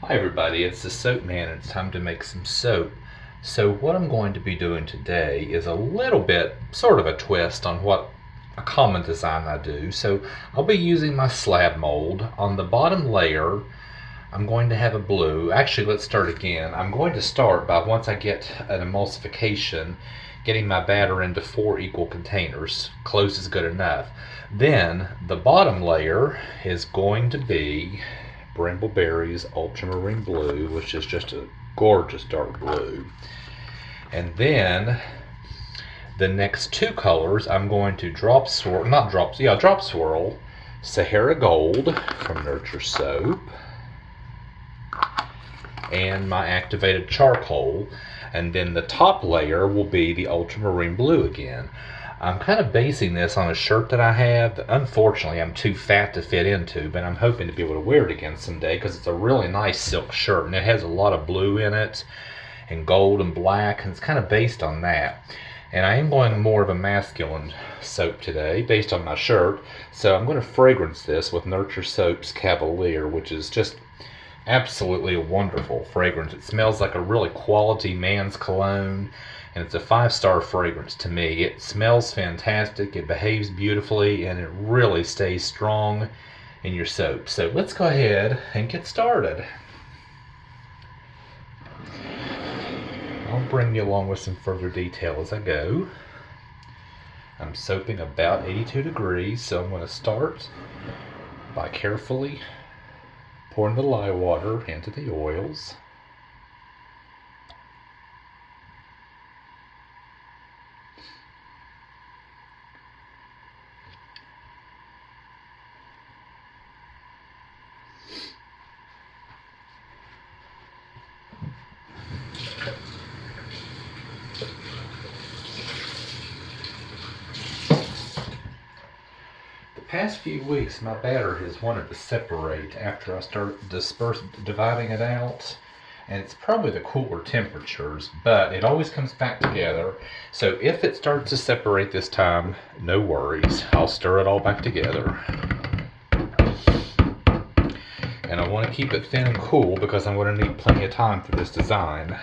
Hi everybody, it's the Soap Man and it's time to make some soap. So what I'm going to be doing today is a little bit, sort of a twist on what a common design I do. So I'll be using my slab mold. On the bottom layer, I'm going to have a blue. Actually, let's start again. I'm going to start by, once I get an emulsification, getting my batter into 4 equal containers. Close is good enough. Then the bottom layer is going to be Brambleberry's Ultramarine Blue, which is just a gorgeous dark blue. And then the next 2 colors, I'm going to drop swirl Sahara Gold from Nurture Soap and my activated charcoal. And then the top layer will be the Ultramarine Blue again. I'm kind of basing this on a shirt that I have that unfortunately I'm too fat to fit into, but I'm hoping to be able to wear it again someday because it's a really nice silk shirt and it has a lot of blue in it and gold and black, and it's kind of based on that. And I am going more of a masculine soap today based on my shirt, so I'm going to fragrance this with Nurture Soap's Cavalier, which is just absolutely a wonderful fragrance. It smells like a really quality man's cologne, and it's a 5-star fragrance to me. It smells fantastic, it behaves beautifully, and it really stays strong in your soap. So let's go ahead and get started. I'll bring you along with some further detail as I go. I'm soaping about 82 degrees, so I'm going to start by carefully pouring the lye water into the oils. The past few weeks my batter has wanted to separate after I start dividing it out, and it's probably the cooler temperatures, but it always comes back together. So if it starts to separate this time, no worries, I'll stir it all back together. And I want to keep it thin and cool because I'm going to need plenty of time for this design.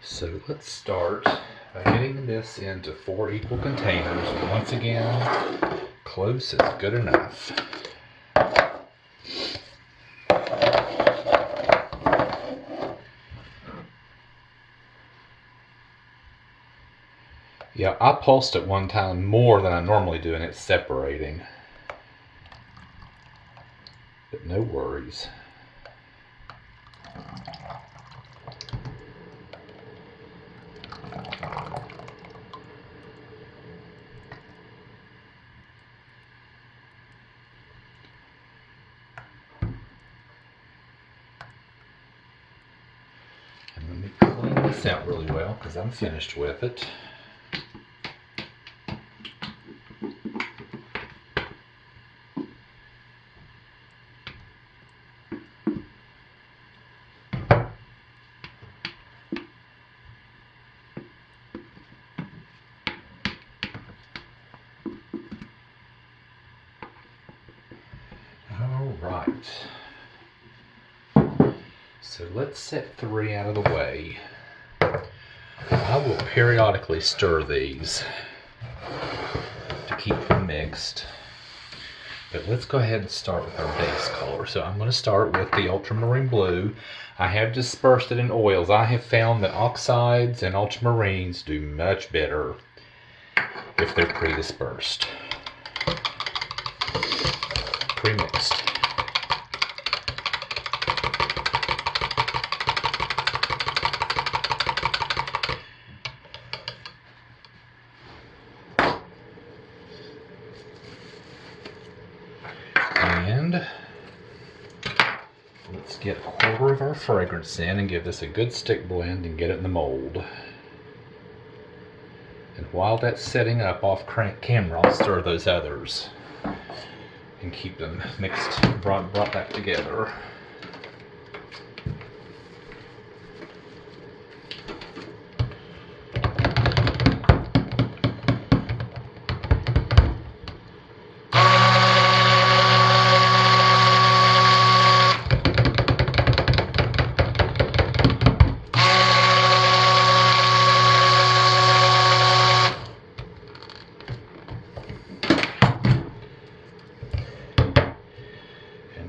So let's start by getting this into 4 equal containers. Once again, close is good enough. Yeah, I pulsed it one time more than I normally do and it's separating. But no worries. Let me clean this out really well because I'm finished with it. All right. So let's set 3 out of the way. I will periodically stir these to keep them mixed. But let's go ahead and start with our base color. So I'm going to start with the Ultramarine Blue. I have dispersed it in oils. I have found that oxides and ultramarines do much better if they're pre-dispersed. Pre-mixed. get a quarter of our fragrance in and give this a good stick blend and get it in the mold. And while that's setting up off camera, I'll stir those others and keep them mixed, brought back together.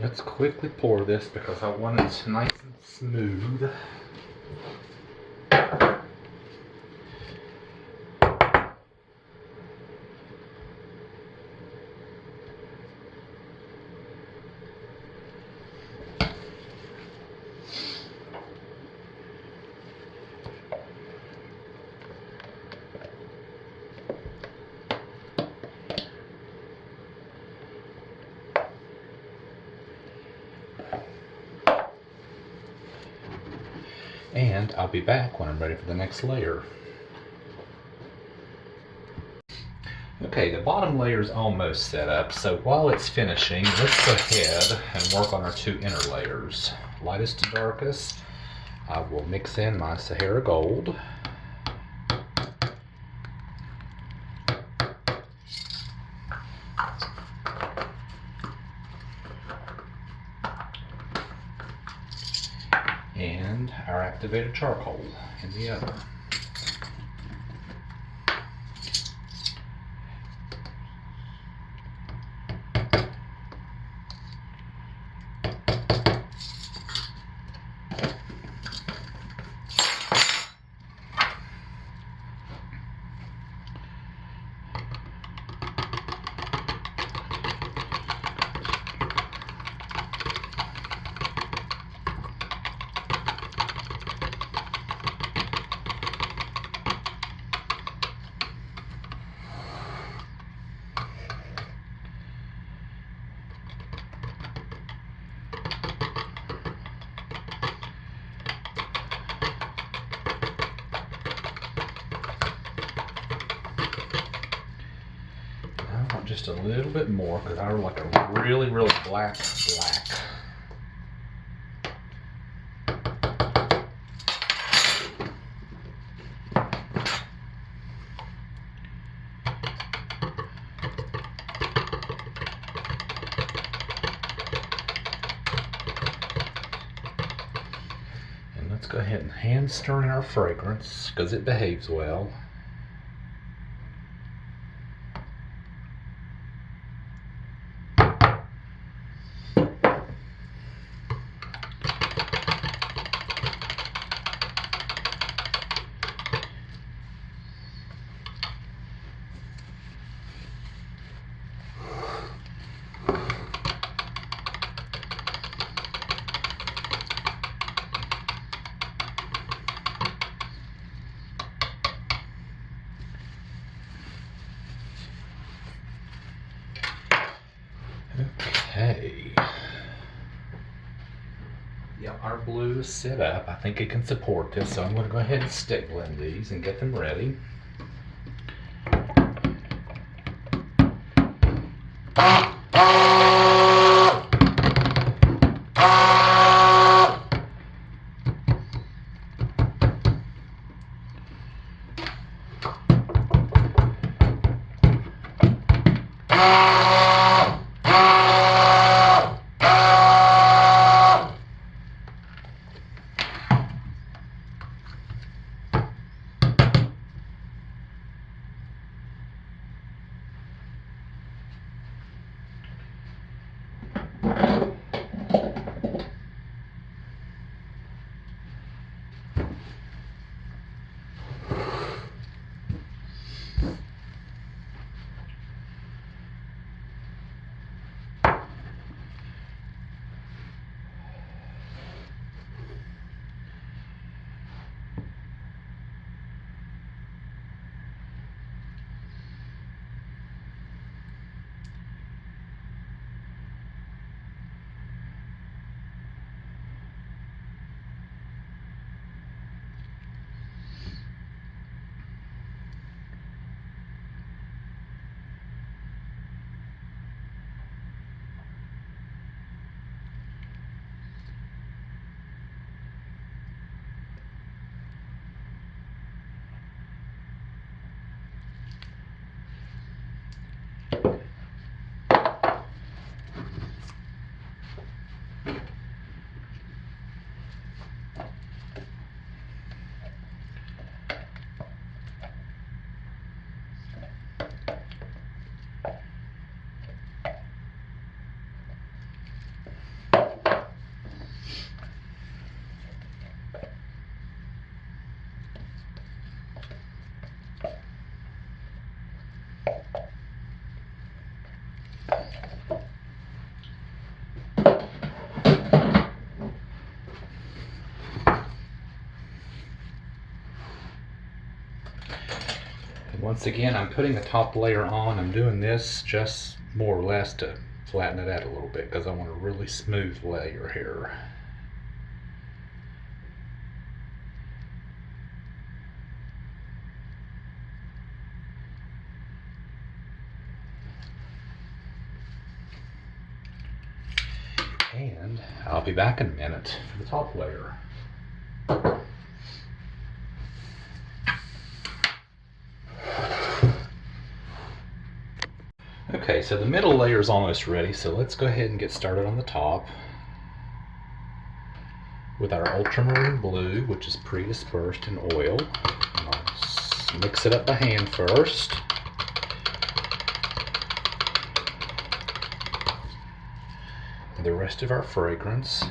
Let's quickly pour this because I want it nice and smooth. And I'll be back when I'm ready for the next layer. Okay, the bottom layer is almost set up, so while it's finishing, let's go ahead and work on our two inner layers. Lightest to darkest, I will mix in my Sahara Gold. And our activated charcoal in the other. Just a little bit more because I like a really black. And let's go ahead and hand stir in our fragrance because it behaves well. Okay. Yeah, our blue is set up. I think it can support this, so I'm going to go ahead and stick blend these and get them ready. Once again, I'm putting the top layer on. I'm doing this just more or less to flatten it out a little bit because I want a really smooth layer here. And I'll be back in a minute for the top layer. Okay, so the middle layer is almost ready, so let's go ahead and get started on the top with our ultramarine blue, which is pre-dispersed in oil. I'll mix it up by hand first. The rest of our fragrance.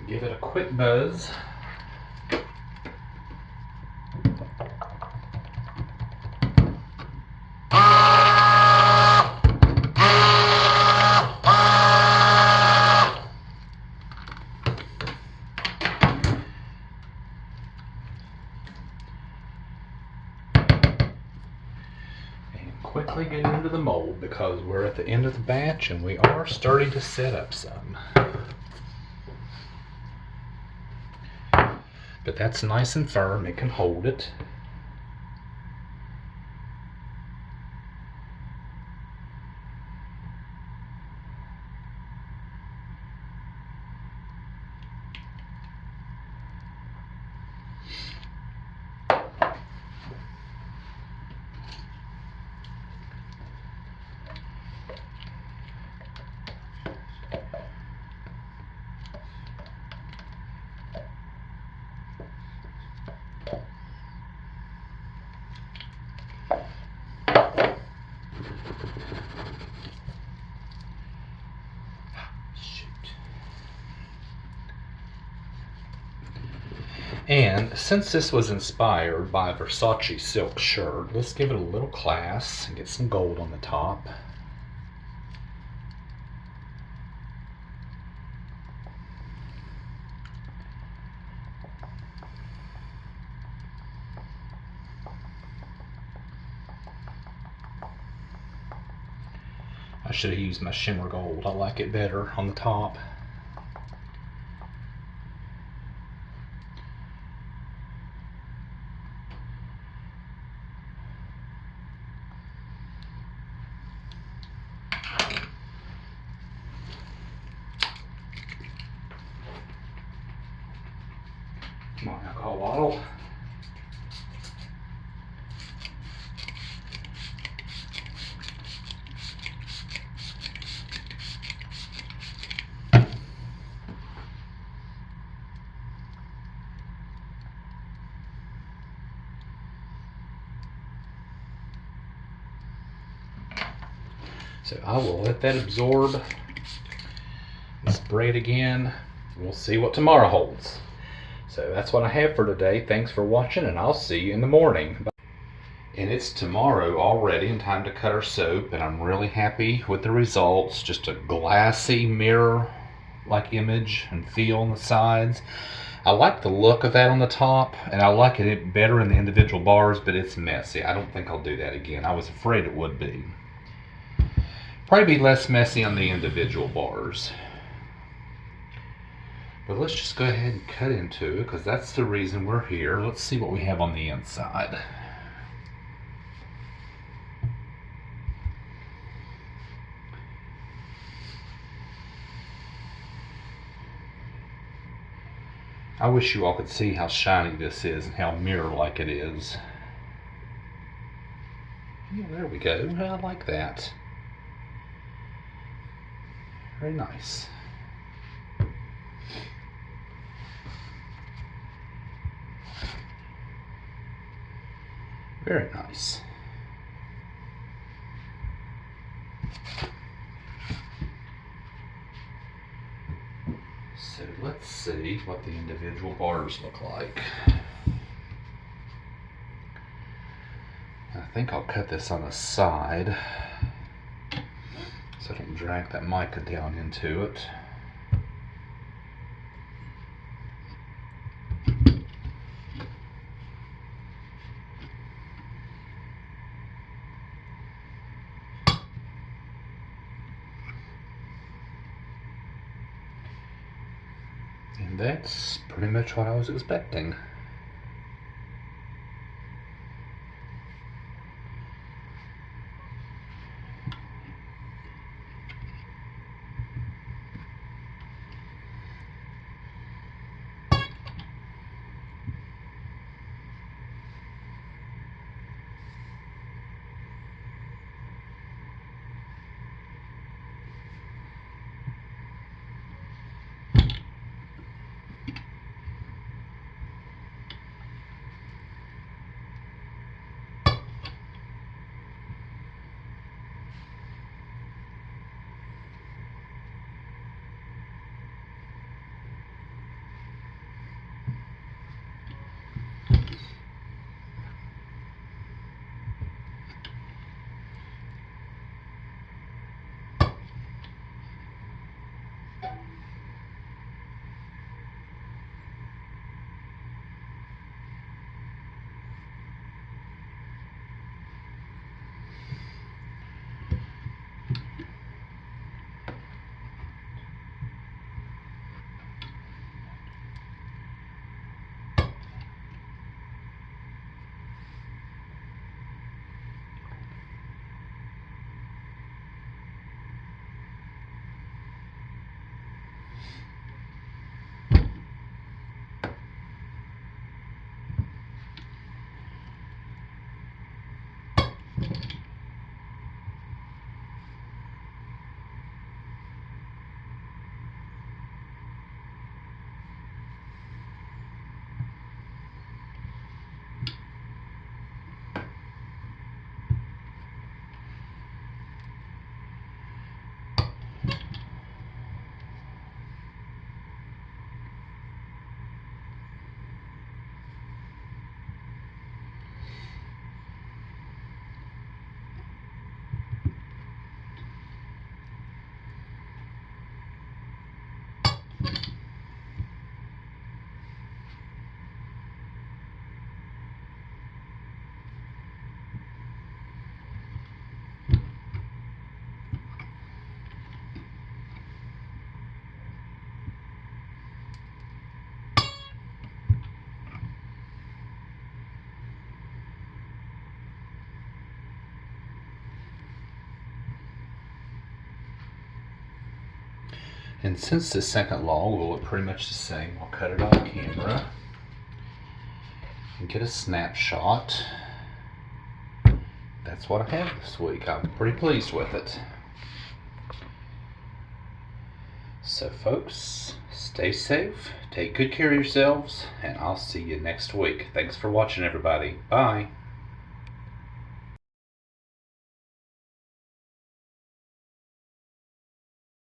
Give it a quick buzz. Quickly get into the mold because we're at the end of the batch and we are starting to set up some. But that's nice and firm, it can hold it. And since this was inspired by a Versace silk shirt, let's give it a little class and get some gold on the top. I should have used my shimmer gold. I like it better on the top. My alcohol bottle. So I will let that absorb and spray it again. We'll see what tomorrow holds. So that's what I have for today. Thanks for watching, and I'll see you in the morning. And it's tomorrow already and time to cut our soap, and I'm really happy with the results. Just a glassy mirror-like image and feel on the sides. I like the look of that on the top, and I like it better in the individual bars, but it's messy. I don't think I'll do that again. I was afraid it would be. Probably be less messy on the individual bars. But let's just go ahead and cut into it, because that's the reason we're here. Let's see what we have on the inside. I wish you all could see how shiny this is and how mirror-like it is. Yeah, there we go. I like that. Very nice. Very nice. So let's see what the individual bars look like. I think I'll cut this on the side so I don't drag that mica down into it. And that's pretty much what I was expecting. And since the second log will look pretty much the same, I'll cut it on camera and get a snapshot. That's what I have this week. I'm pretty pleased with it. So folks, stay safe, take good care of yourselves, and I'll see you next week. Thanks for watching, everybody. Bye.